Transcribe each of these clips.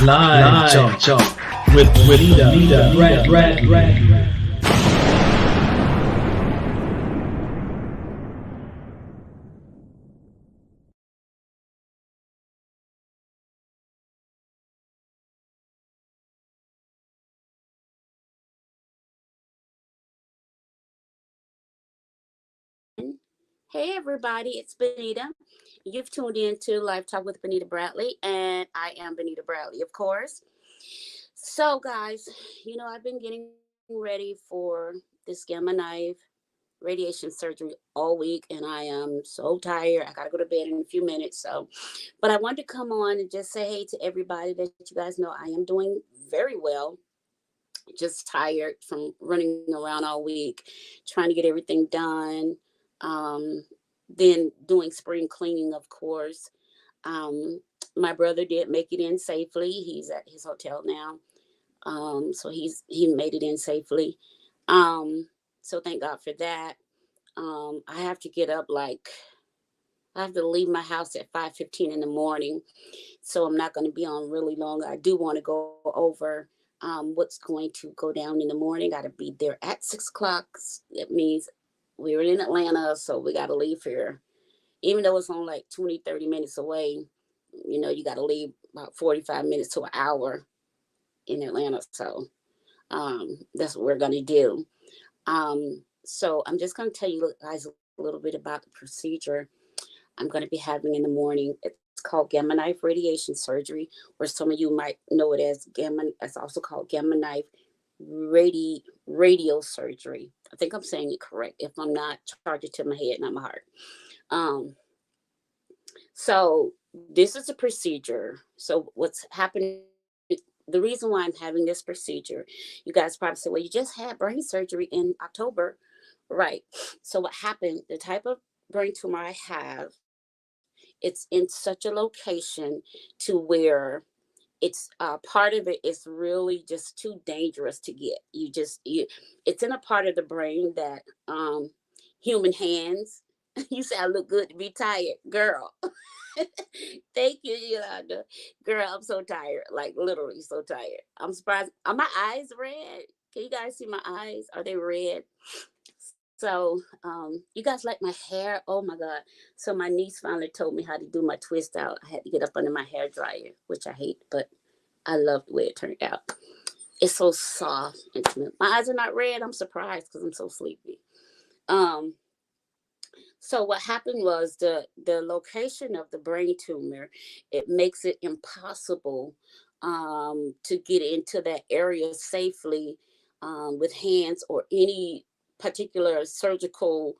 Live Talk with Leader Brad. Hey everybody, it's Benita. You've tuned in to Live Talk with Benita Bradley, and I am Benita Bradley, of course. So, guys, I've been getting ready for this gamma knife radiation surgery all week, and I am so tired. I gotta go to bed in a few minutes. But I wanted to come on and just say hey to everybody that you guys know I am doing very well. Just tired from running around all week, trying to get everything done. Um, then doing spring cleaning, of course. Um, my brother did make it in safely. He's at his hotel now, so he made it in safely. Um, so thank God for that. I have to get up I have to leave my house at 5:15 in the morning, so I'm not going to be on really long. I do want to go over what's going to go down in the morning. Got to be there at 6 o'clock. That means we're in Atlanta, so we got to leave here. Even though it's only like 20, 30 minutes away, you got to leave about 45 minutes to an hour in Atlanta. So that's what we're going to do. So I'm just going to tell you guys a little bit about the procedure I'm going to be having in the morning. It's called gamma knife radiation surgery, or some of you might know it as gamma. It's also called gamma knife radio surgery. I think I'm saying it correct. If I'm not, charge it to my head, not my heart. Um, so this is a procedure. So what's happening? The reason why I'm having this procedure, you guys probably say, well, you just had brain surgery in October, right? So what happened? The type of brain tumor I have, it's in such a location to where it's part of it is really just too dangerous to get. It's in a part of the brain that human hands. You say I look good to be tired, girl. Thank you, Yolanda. Girl, I'm so tired, like literally so tired. I'm surprised. Are my eyes red? Can you guys see my eyes? Are they red? So, you guys like my hair? Oh my God. So my niece finally told me how to do my twist out. I had to get up under my hair dryer, which I hate, but I love the way it turned out. It's so soft and smooth. My eyes are not red. I'm surprised because I'm so sleepy. Um, so what happened was the location of the brain tumor, it makes it impossible to get into that area safely with hands or any particular surgical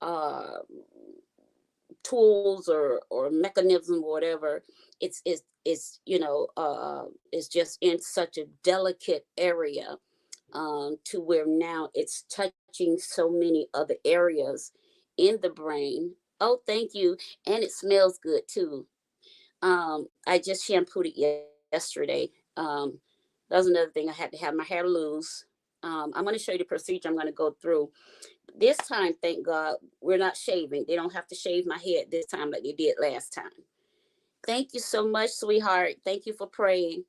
uh, tools or mechanism or whatever. It's just in such a delicate area to where now it's touching so many other areas in the brain. Oh, thank you. And it smells good too. I just shampooed it yesterday. That was another thing. I had to have my hair loose. I'm going to show you the procedure I'm going to go through. This time, thank God, we're not shaving. They don't have to shave my head this time like they did last time. Thank you so much, sweetheart. Thank you for praying.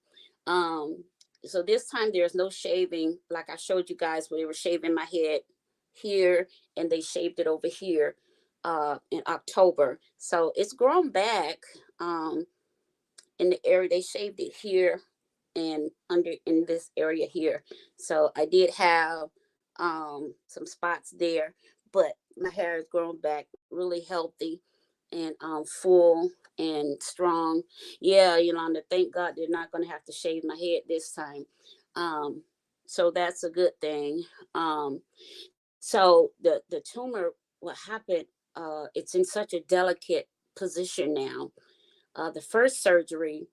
Um, so this time there's no shaving, like I showed you guys where they were shaving my head here and they shaved it over here in October. So it's grown back in the area. They shaved it here and under in this area here. So I did have some spots there, but my hair has grown back really healthy and full and strong. Yeah, Yolanda, thank God they're not going to have to shave my head this time. Um, so that's a good thing. So the tumor, what happened? It's in such a delicate position now. The first surgery,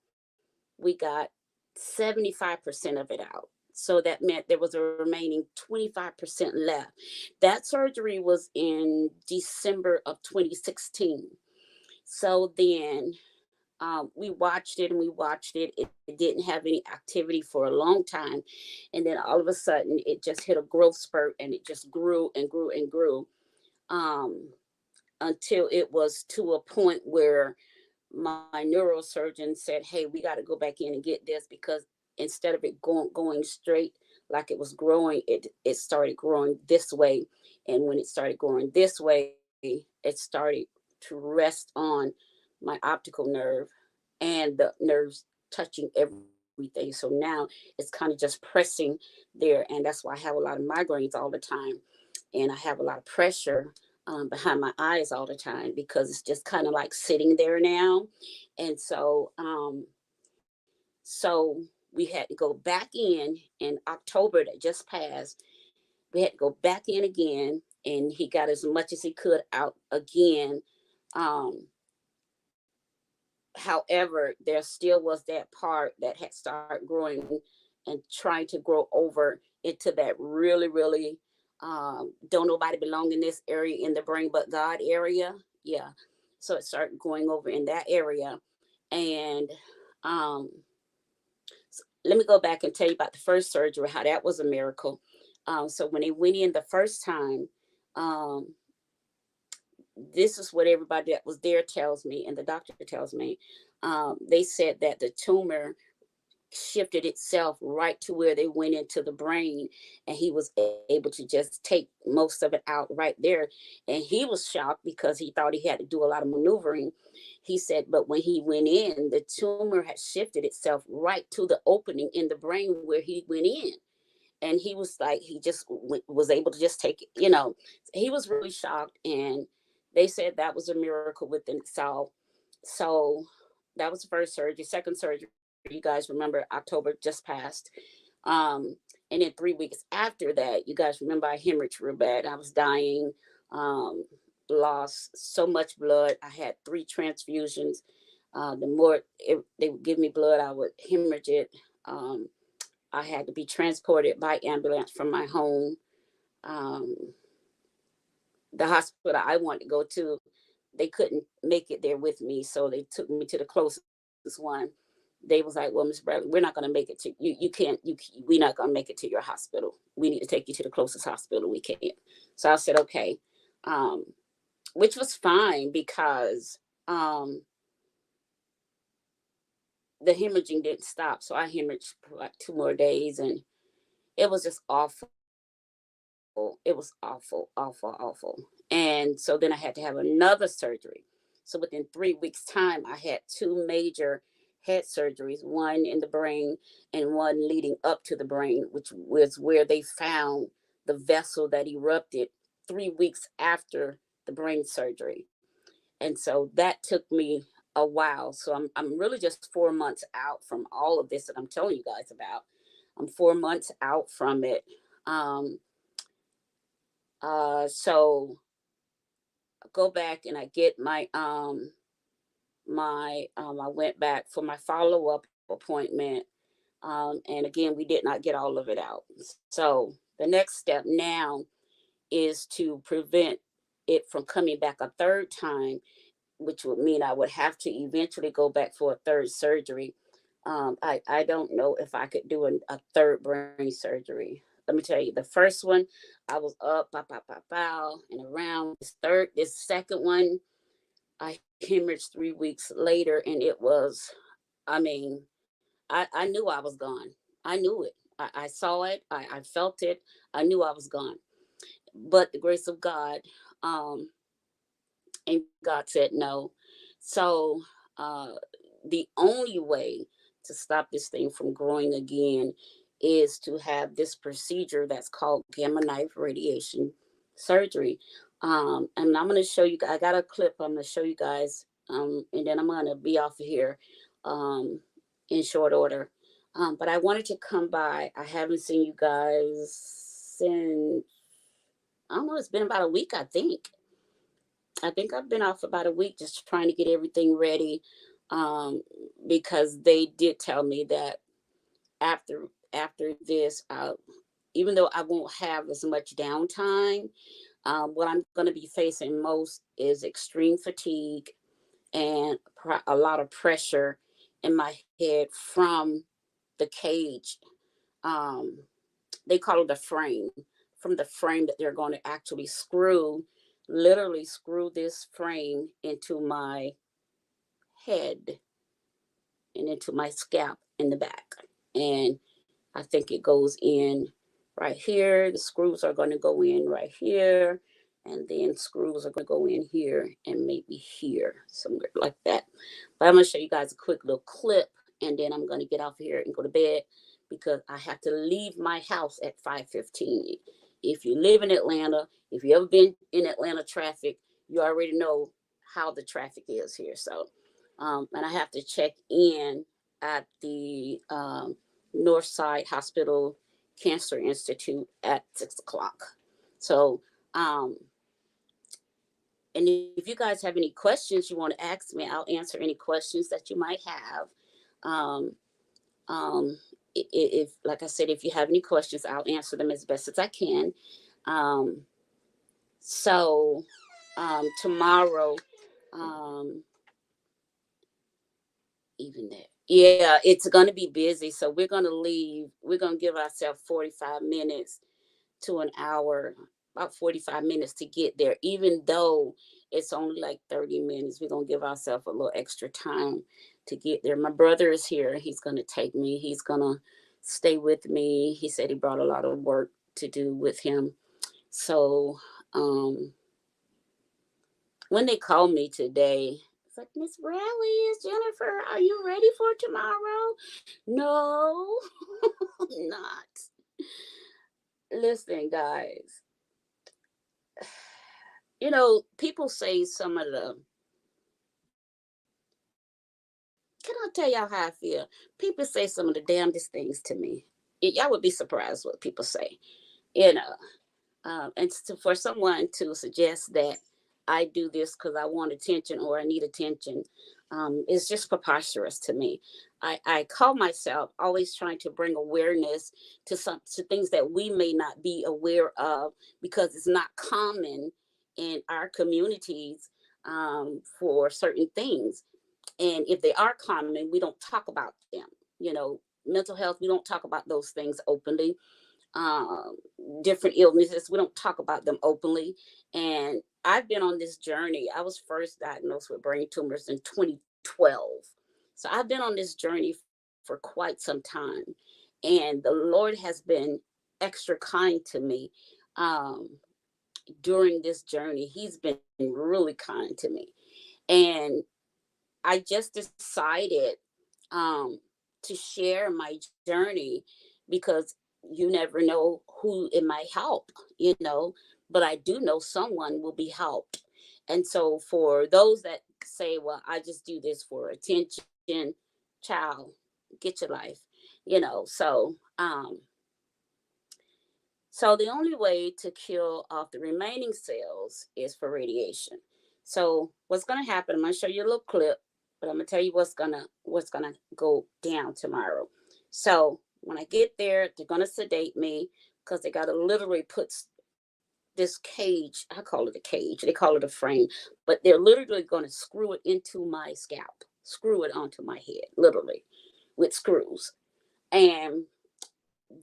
we got 75% of it out. So that meant there was a remaining 25% left. That surgery was in December of 2016. So then we watched it and we watched it. It didn't have any activity for a long time. And then all of a sudden, it just hit a growth spurt and it just grew and grew and grew um, until it was to a point where my neurosurgeon said, "Hey, we got to go back in and get this because instead of it going straight like it was growing, it started growing this way, and when it started growing this way, it started to rest on my optical nerve and the nerves touching everything. So now it's kind of just pressing there, and that's why I have a lot of migraines all the time, and I have a lot of pressure behind my eyes all the time because it's just kind of like sitting there now. And so we had to go back in October that just passed. We had to go back in again, and he got as much as he could out again. Um, However, there still was that part that had started growing and trying to grow over into that really, really don't nobody belong in this area in the brain but God area. Yeah. So it started going over in that area. And um, let me go back and tell you about the first surgery, how that was a miracle. So when they went in the first time, um, this is what everybody that was there tells me, and the doctor tells me. They said that the tumor shifted itself right to where they went into the brain, and he was able to just take most of it out right there. And he was shocked because he thought he had to do a lot of maneuvering. He said, but when he went in, the tumor had shifted itself right to the opening in the brain where he went in, and he was like, he just was able to just take it, he was really shocked. And they said that was a miracle within itself. So that was the first surgery. Second surgery, you guys remember, October just passed. And then 3 weeks after that, you guys remember, I hemorrhaged real bad. I was dying, um, lost so much blood. I had 3 transfusions. The more they would give me blood, I would hemorrhage it. um, I had to be transported by ambulance from my home. Um, the hospital I wanted to go to, they couldn't make it there with me, so they took me to the closest one. They was like, "Well, Miss Bradley, we're not going to make it to you. You can't. We're not going to make it to your hospital. We need to take you to the closest hospital we can." So I said, "Okay," um, which was fine because um, the hemorrhaging didn't stop. So I hemorrhaged for like 2 more days, and it was just awful. It was awful, awful, awful. And so then I had to have another surgery. So within 3 weeks' time, I had 2 major head surgeries, one in the brain and one leading up to the brain, which was where they found the vessel that erupted 3 weeks after the brain surgery. And so that took me a while. So I'm really just 4 months out from all of this that I'm telling you guys about. I'm 4 months out from it. Um, so I go back and I get I went back for my follow up appointment. And again, we did not get all of it out. So the next step now is to prevent it from coming back a third time, which would mean I would have to eventually go back for a third surgery. I don't know if I could do a third brain surgery. Let me tell you, the first one, I was up, pow, pow, pow, pow, and around this second one, I hemorrhaged 3 weeks later, and it was, I mean, I knew I was gone. I knew it. I saw it. I felt it. I knew I was gone. But the grace of God, um, and God said no. So uh, the only way to stop this thing from growing again is to have this procedure that's called gamma knife radiation surgery. And I'm going to show you. I got a clip. I'm going to show you guys, and then I'm going to be off of here um, in short order. But I wanted to come by. I haven't seen you guys since, I don't know. It's been about a week, I think. I've been off about a week just trying to get everything ready, um, because they did tell me that after this, even though I won't have as much downtime, what I'm going to be facing most is extreme fatigue and a lot of pressure in my head from the cage. Um, they call it a frame, from the frame that they're going to actually literally screw this frame into my head and into my scalp in the back. And I think it goes in right here. The screws are going to go in right here. And then screws are going to go in here and maybe here, somewhere like that. But I'm going to show you guys a quick little clip. And then I'm going to get off here and go to bed because I have to leave my house at 5:15. If you live in Atlanta, if you ever been in Atlanta traffic, you already know how the traffic is here. So, and I have to check in at the Northside Hospital Cancer Institute at 6 o'clock. So, and if you guys have any questions you want to ask me, I'll answer any questions that you might have. Um, if, like I said, if you have any questions, I'll answer them as best as I can. Um, so, tomorrow, um, even that. Yeah, it's going to be busy. So we're going to leave. We're going to give ourselves 45 minutes to an hour, about 45 minutes to get there, even though it's only like 30 minutes. We're going to give ourselves a little extra time to get there. My brother is here. He's going to take me. He's going to stay with me. He said he brought a lot of work to do with him. So when they called me today, it's like, Miss Bradley, is Jennifer, are you ready for tomorrow? No, I'm not. Listen, guys, you know, people say some of the, can I tell y'all how I feel? People say some of the damnedest things to me. Y'all would be surprised what people say, you know. And for someone to suggest that I do this because I want attention or I need attention is just preposterous to me. I call myself always trying to bring awareness to things that we may not be aware of because it's not common in our communities for certain things. And if they are common, we don't talk about them. You know, mental health, we don't talk about those things openly. um, Different illnesses. We don't talk about them openly. And I've been on this journey. I was first diagnosed with brain tumors in 2012. So I've been on this journey for quite some time. And the Lord has been extra kind to me during this journey. He's been really kind to me. And I just decided um, to share my journey because you never know who it might help, you know, but I do know someone will be helped. And so for those that say, well, I just do this for attention, child, get your life, you know. So the only way to kill off the remaining cells is for radiation. So what's going to happen? I'm going to show you a little clip, but I'm going to tell you what's gonna go down tomorrow. So when I get there, they're going to sedate me because they got to literally put this cage. I call it a cage. They call it a frame, but they're literally going to screw it into my scalp, screw it onto my head, literally with screws. And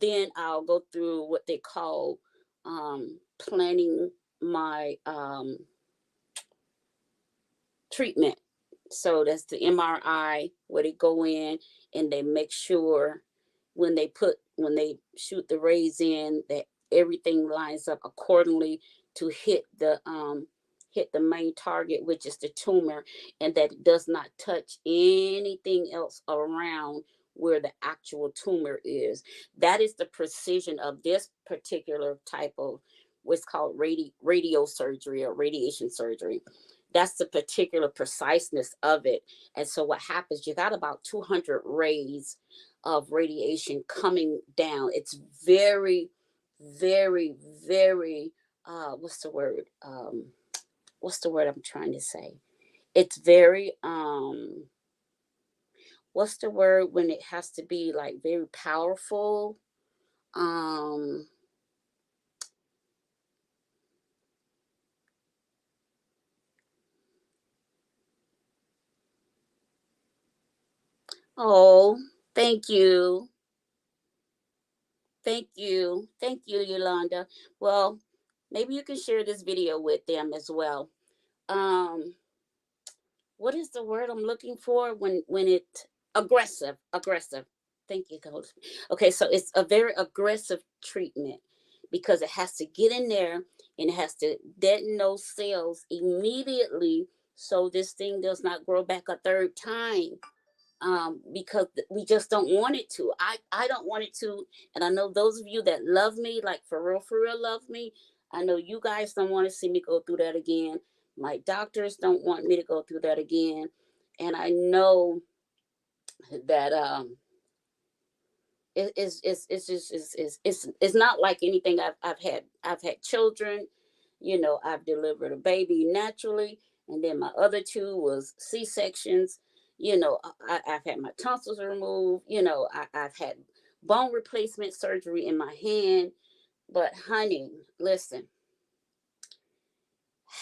then I'll go through what they call planning my treatment. So that's the MRI where they go in and they make sure when they shoot the rays in that everything lines up accordingly to hit the main target, which is the tumor, and that it does not touch anything else around where the actual tumor is. That is the precision of this particular type of what's called radiosurgery or radiation surgery. That's the particular preciseness of it. And so what happens, you got about 200 rays of radiation coming down. It's very, very, very, what's the word? What's the word I'm trying to say? It's very, what's the word when it has to be like very powerful? Um, oh, thank you. Thank you. Thank you, Yolanda. Well, maybe you can share this video with them as well. Um, what is the word I'm looking for when it aggressive. Thank you, Coach. Okay, so it's a very aggressive treatment because it has to get in there and it has to deaden those cells immediately so this thing does not grow back a third time. Because we just don't want it to. I don't want it to, and I know those of you that love me, like for real love me. I know you guys don't want to see me go through that again. My doctors don't want me to go through that again, and I know that it's not like anything I've had. I've had children, you know. I've delivered a baby naturally, and then my other two was C-sections. You know, I've had my tonsils removed. You know, I've had bone replacement surgery in my hand. But honey, listen,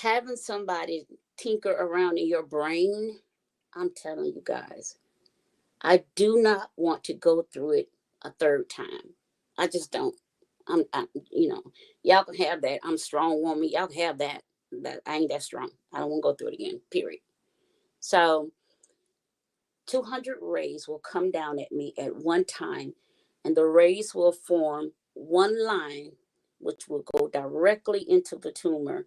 having somebody tinker around in your brain, I'm telling you guys, I do not want to go through it a third time. I just don't. You know, y'all can have that. I'm a strong woman. Y'all can have that. That I ain't that strong. I don't want to go through it again. Period. So 200 rays will come down at me at one time, and the rays will form one line, which will go directly into the tumor,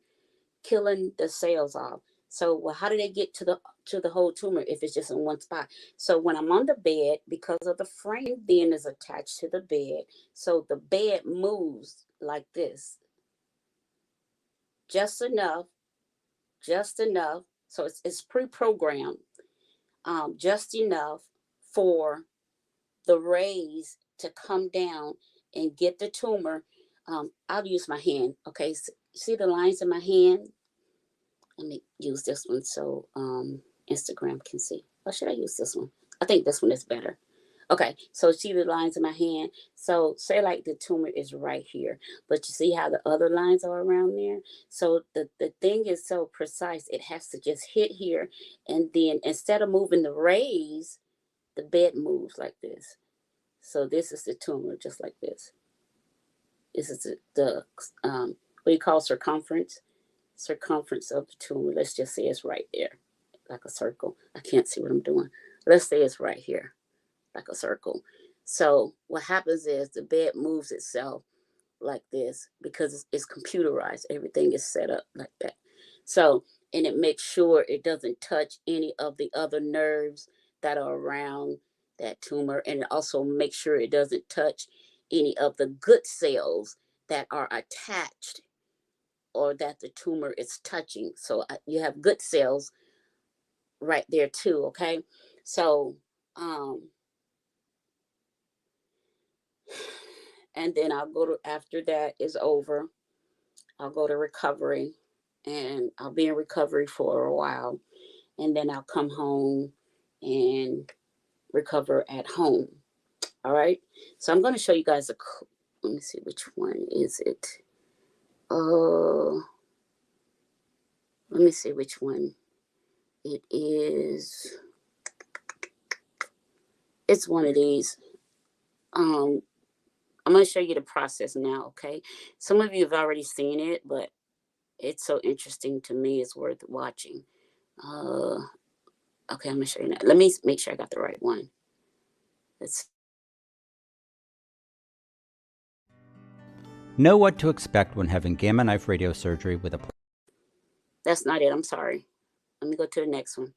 killing the cells off. So, well, how do they get to the whole tumor if it's just in one spot? So when I'm on the bed, because of the frame then is attached to the bed, so the bed moves like this, just enough, just enough. So it's pre-programmed, just enough for the rays to come down and get the tumor. I'll use my hand. Okay, see the lines in my hand? Let me use this one so Instagram can see. Or should I use this one? I think this one is better. Okay, so see the lines in my hand. So say like the tumor is right here, but you see how the other lines are around there? So the thing is so precise, it has to just hit here. And then instead of moving the rays, the bed moves like this. So this is the tumor, just like this. This is the what do you call circumference of the tumor. Let's just say it's right there, like a circle. I can't see what I'm doing. Let's say it's right here, like a circle. So what happens is the bed moves itself like this because it's computerized. Everything is set up like that. So, and it makes sure it doesn't touch any of the other nerves that are around that tumor. And it also makes sure it doesn't touch any of the good cells that are attached or that the tumor is touching. So you have good cells right there too, okay? So, and then I'll go to, after that is over, I'll go to recovery, and I'll be in recovery for a while. And then I'll come home and recover at home. All right. So I'm going to show you guys let me see, which one is it? Let me see which one it is. It's one of these. I'm going to show you the process now, okay? Some of you have already seen it, but it's so interesting to me, it's worth watching. Okay, I'm going to show you now. Let me make sure I got the right one. Know what to expect when having gamma knife radiosurgery with a... That's not it. I'm sorry. Let me go to the next one.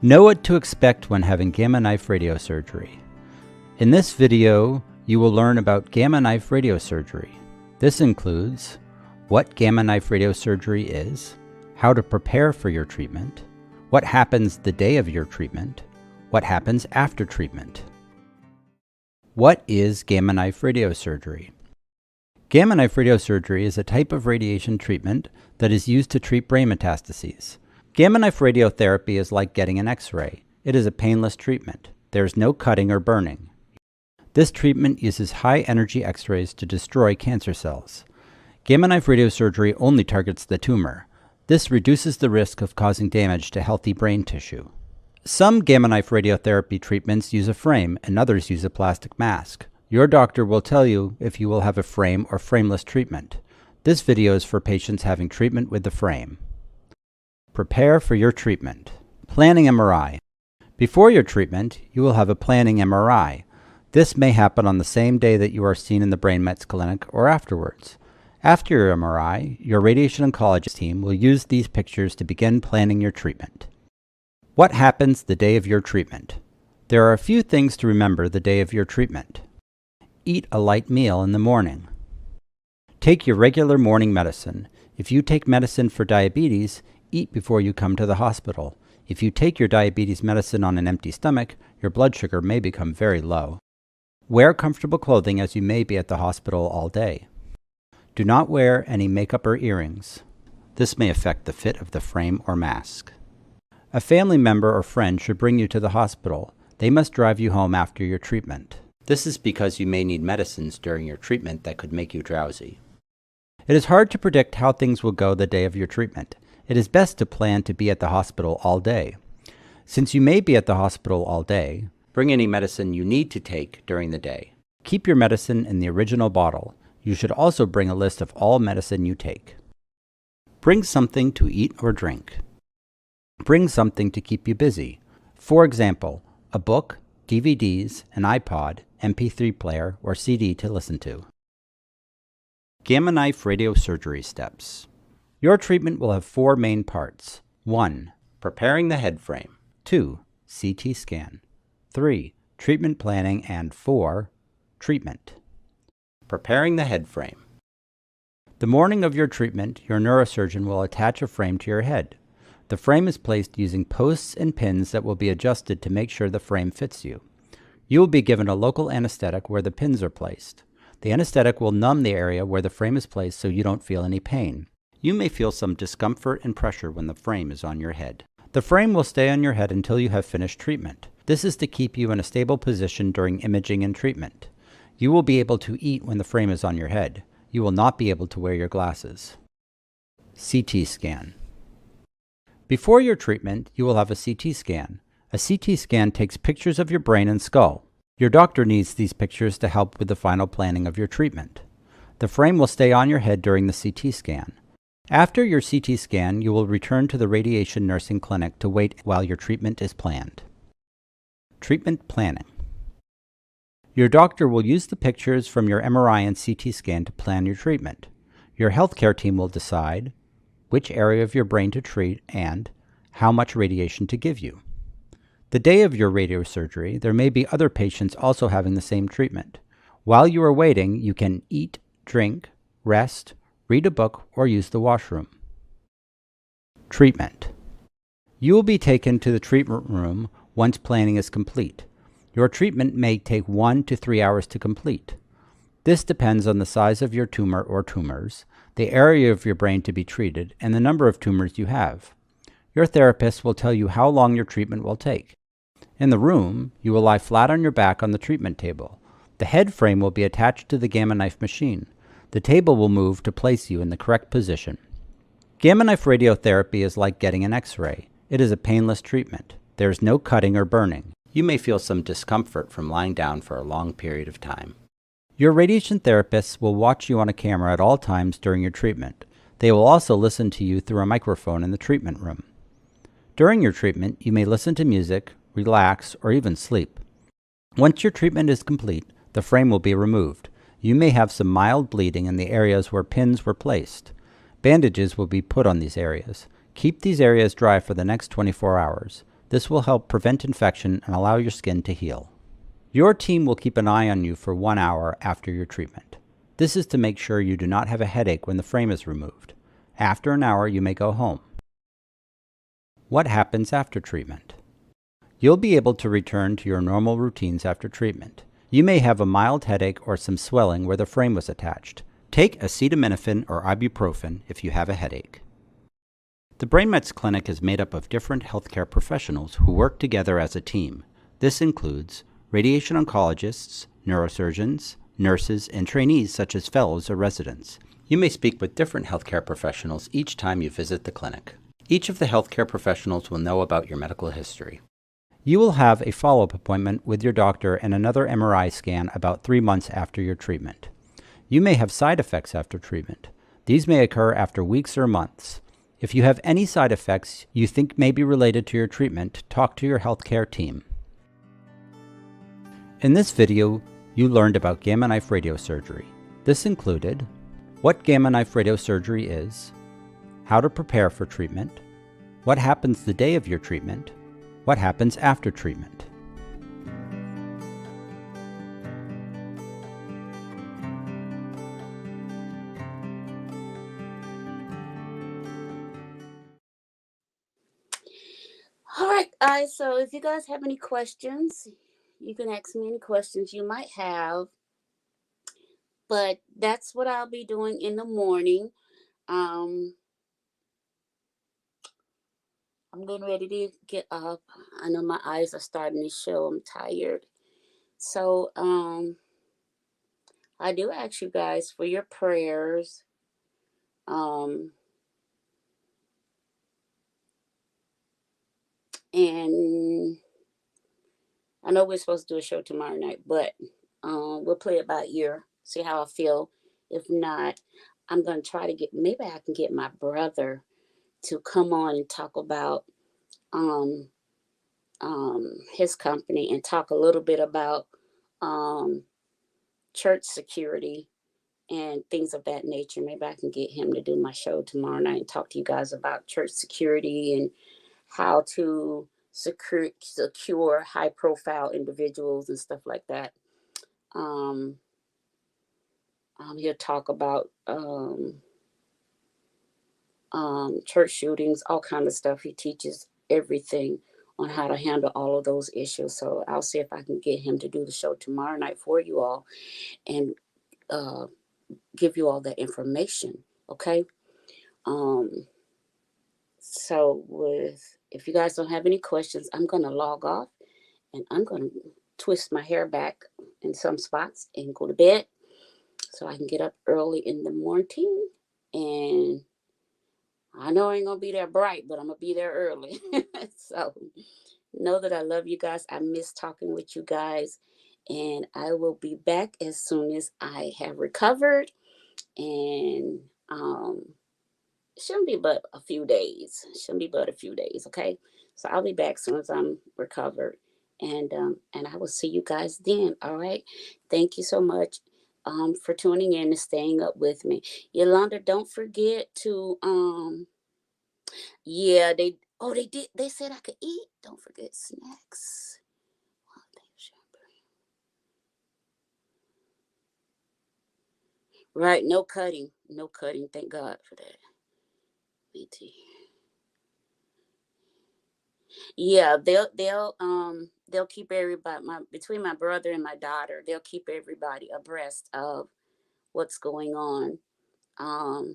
Know what to expect when having gamma knife radiosurgery. In this video, you will learn about gamma knife radiosurgery. This includes what gamma knife radiosurgery is, how to prepare for your treatment, what happens the day of your treatment, what happens after treatment. What is gamma knife radiosurgery? Gamma knife radiosurgery is a type of radiation treatment that is used to treat brain metastases. Gamma knife radiotherapy is like getting an X-ray. It is a painless treatment. There is no cutting or burning. This treatment uses high-energy X-rays to destroy cancer cells. Gamma knife radiosurgery only targets the tumor. This reduces the risk of causing damage to healthy brain tissue. Some gamma knife radiotherapy treatments use a frame and others use a plastic mask. Your doctor will tell you if you will have a frame or frameless treatment. This video is for patients having treatment with the frame. Prepare for your treatment. Planning MRI. Before your treatment, you will have a planning MRI. This may happen on the same day that you are seen in the brain mets clinic or afterwards. After your MRI, your radiation oncologist team will use these pictures to begin planning your treatment. What happens the day of your treatment? There are a few things to remember the day of your treatment. Eat a light meal in the morning. Take your regular morning medicine. If you take medicine for diabetes, eat before you come to the hospital. If you take your diabetes medicine on an empty stomach, your blood sugar may become very low. Wear comfortable clothing as you may be at the hospital all day. Do not wear any makeup or earrings. This may affect the fit of the frame or mask. A family member or friend should bring you to the hospital. They must drive you home after your treatment. This is because you may need medicines during your treatment that could make you drowsy. It is hard to predict how things will go the day of your treatment. It is best to plan to be at the hospital all day. Since you may be at the hospital all day, bring any medicine you need to take during the day. Keep your medicine in the original bottle. You should also bring a list of all medicine you take. Bring something to eat or drink. Bring something to keep you busy. For example, a book, DVDs, an iPod, MP3 player, or CD to listen to. Gamma knife radiosurgery steps. Your treatment will have 4 main parts. 1. Preparing the head frame. 2. CT scan. 3. Treatment planning. And 4. Treatment. Preparing the head frame. The morning of your treatment, your neurosurgeon will attach a frame to your head. The frame is placed using posts and pins that will be adjusted to make sure the frame fits you. You will be given a local anesthetic where the pins are placed. The anesthetic will numb the area where the frame is placed so you don't feel any pain. You may feel some discomfort and pressure when the frame is on your head. The frame will stay on your head until you have finished treatment. This is to keep you in a stable position during imaging and treatment. You will be able to eat when the frame is on your head. You will not be able to wear your glasses. CT scan. Before your treatment, you will have a CT scan. A CT scan takes pictures of your brain and skull. Your doctor needs these pictures to help with the final planning of your treatment. The frame will stay on your head during the CT scan. After your CT scan, you will return to the radiation nursing clinic to wait while your treatment is planned. Treatment planning. Your doctor will use the pictures from your MRI and CT scan to plan your treatment. Your healthcare team will decide which area of your brain to treat and how much radiation to give you. The day of your radiosurgery, there may be other patients also having the same treatment. While you are waiting, you can eat, drink, rest, read a book, or use the washroom. Treatment. You will be taken to the treatment room once planning is complete. Your treatment may take 1 to 3 hours to complete. This depends on the size of your tumor or tumors, the area of your brain to be treated, and the number of tumors you have. Your therapist will tell you how long your treatment will take. In the room, you will lie flat on your back on the treatment table. The head frame will be attached to the gamma knife machine. The table will move to place you in the correct position. Gamma knife radiotherapy is like getting an X-ray. It is a painless treatment. There is no cutting or burning. You may feel some discomfort from lying down for a long period of time. Your radiation therapists will watch you on a camera at all times during your treatment. They will also listen to you through a microphone in the treatment room. During your treatment, you may listen to music, relax, or even sleep. Once your treatment is complete, the frame will be removed. You may have some mild bleeding in the areas where pins were placed. Bandages will be put on these areas. Keep these areas dry for the next 24 hours. This will help prevent infection and allow your skin to heal. Your team will keep an eye on you for 1 hour after your treatment. This is to make sure you do not have a headache when the frame is removed. After an hour, you may go home. What happens after treatment? You'll be able to return to your normal routines after treatment. You may have a mild headache or some swelling where the frame was attached. Take acetaminophen or ibuprofen if you have a headache. The Brain Mets Clinic is made up of different healthcare professionals who work together as a team. This includes radiation oncologists, neurosurgeons, nurses, and trainees such as fellows or residents. You may speak with different healthcare professionals each time you visit the clinic. Each of the healthcare professionals will know about your medical history. You will have a follow-up appointment with your doctor and another MRI scan about 3 months after your treatment. You may have side effects after treatment. These may occur after weeks or months. If you have any side effects you think may be related to your treatment, talk to your healthcare team. In this video, you learned about gamma knife radiosurgery. This included what gamma knife radiosurgery is, how to prepare for treatment, what happens the day of your treatment, what happens after treatment. All right, guys. So if you guys have any questions, you can ask me any questions you might have. But that's what I'll be doing in the morning. I'm getting ready to get up. I know my eyes are starting to show. I'm tired. So I do ask you guys for your prayers. And I know we're supposed to do a show tomorrow night, but we'll play it by ear, see how I feel. If not, I'm going to try to maybe I can get my brother to come on and talk about his company and talk a little bit about church security and things of that nature. Maybe I can get him to do my show tomorrow night and talk to you guys about church security and how to secure high profile individuals and stuff like that. He'll talk about church shootings, all kind of stuff. He teaches everything on how to handle all of those issues. So I'll see if I can get him to do the show tomorrow night for you all and give you all that information. Okay. So if you guys don't have any questions, I'm going to log off and I'm going to twist my hair back in some spots and go to bed so I can get up early in the morning. And I know I ain't going to be there bright, but I'm going to be there early. So know that I love you guys. I miss talking with you guys. And I will be back as soon as I have recovered. And shouldn't be but a few days. Okay? So I'll be back as soon as I'm recovered. And I will see you guys then. All right. Thank you so much for tuning in and staying up with me. Yolanda, don't forget to they said I could eat. Don't forget snacks. Right, no cutting. No cutting. Thank God for that. BT. Yeah, they'll keep everybody between my brother and my daughter, they'll keep everybody abreast of what's going on. I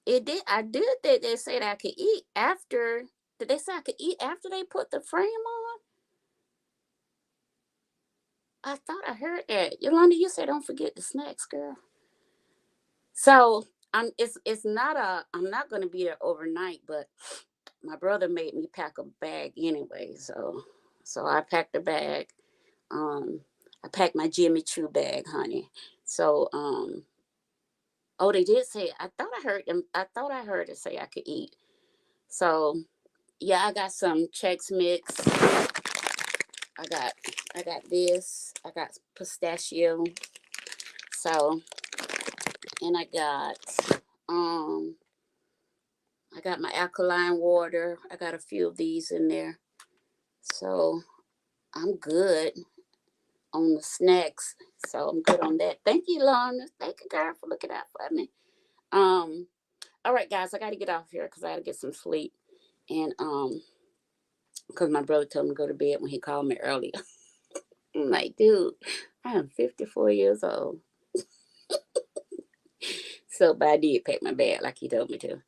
did that they said I could eat after. Did they say I could eat after they put the frame on? I thought I heard that. Yolanda, you said don't forget the snacks, girl. So I'm not gonna be there overnight, but my brother made me pack a bag anyway. So I packed a bag. I packed my Jimmy Choo bag, honey. So they did say I thought I heard it say I could eat. So yeah, I got some Chex Mix. I got this. I got pistachio. So and I got my alkaline water. I got a few of these in there. So I'm good on the snacks. So I'm good on that. Thank you, Lorna. Thank you, girl, for looking out for me. All right, guys, I got to get off here because I got to get some sleep. And because my brother told me to go to bed when he called me earlier. I'm like, dude, I am 54 years old. So, but I did pack my bag like he told me to.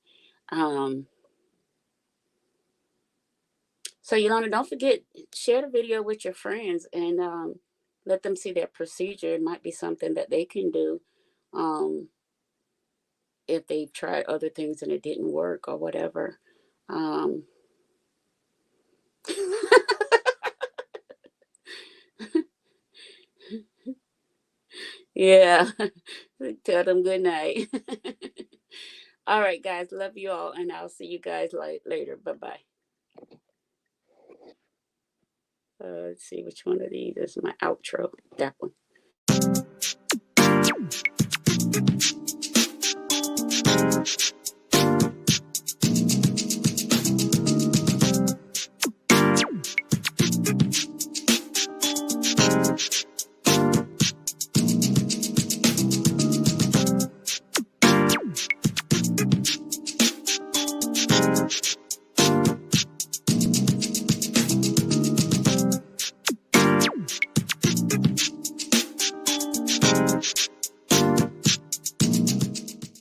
So, Yolanda, don't forget, share the video with your friends and let them see that procedure. It might be something that they can do if they've tried other things and it didn't work or whatever. Yeah. Tell them good night. All right, guys. Love you all, and I'll see you guys later. Bye bye. Let's see which one of these is my outro. That one.